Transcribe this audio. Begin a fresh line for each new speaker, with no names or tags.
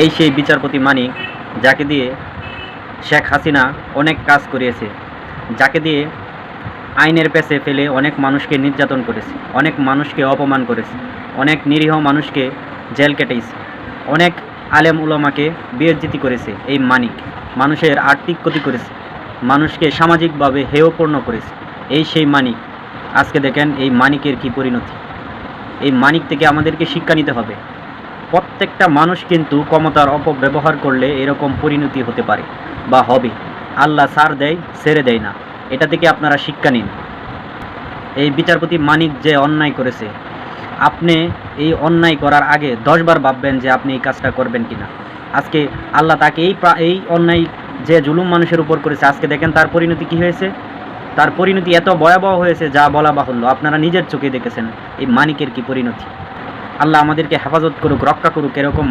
এই সেই বিচারপতি মানিক, যাকে দিয়ে শেখ হাসিনা অনেক কাজ করিয়েছে, যাকে দিয়ে আইনের পেছে ফেলে অনেক মানুষকে নির্যাতন করেছে, অনেক মানুষকে অপমান করেছে, অনেক নিরীহ মানুষকে জেল কেটেছে, অনেক আলেম উলামাকে বেইজ্জতি করেছে। এই মানিক মানুষের আর্থিক ক্ষতি করেছে, মানুষকে সামাজিকভাবে হেয়পূর্ণ করেছে। এই সেই মানিক। আজকে দেখেন এই মানিকের কী পরিণতি। এই মানিক থেকে আমাদেরকে শিক্ষা নিতে হবে। প্রত্যেকটা মানুষ কিন্তু ক্ষমতার অপব্যবহার করলে এরকম পরিণতি হতে পারে বা হবে। আল্লাহ ছাড় দেয়, ছেড়ে দেয় না। এটা থেকে আপনারা শিক্ষা নিন। এই বিচারপতি মানিক যে অন্যায় করেছে, আপনি এই অন্যায় করার আগে 10 বার ভাববেন যে আপনি এই কাজটা করবেন কিনা। আজকে আল্লাহ তাকে এই অন্যায় যে জুলুম মানুষের উপর করেছে, আজকে দেখেন তার পরিণতি কী হয়েছে। তার পরিণতি এত ভয়াবহ হয়েছে যা বলা বাহুল্য। আপনারা নিজের চোখে দেখেছেন এই মানিকের কী পরিণতি। আল্লাহ আমাদেরকে হেফাজত করুক, রক্ষা করুক এরকম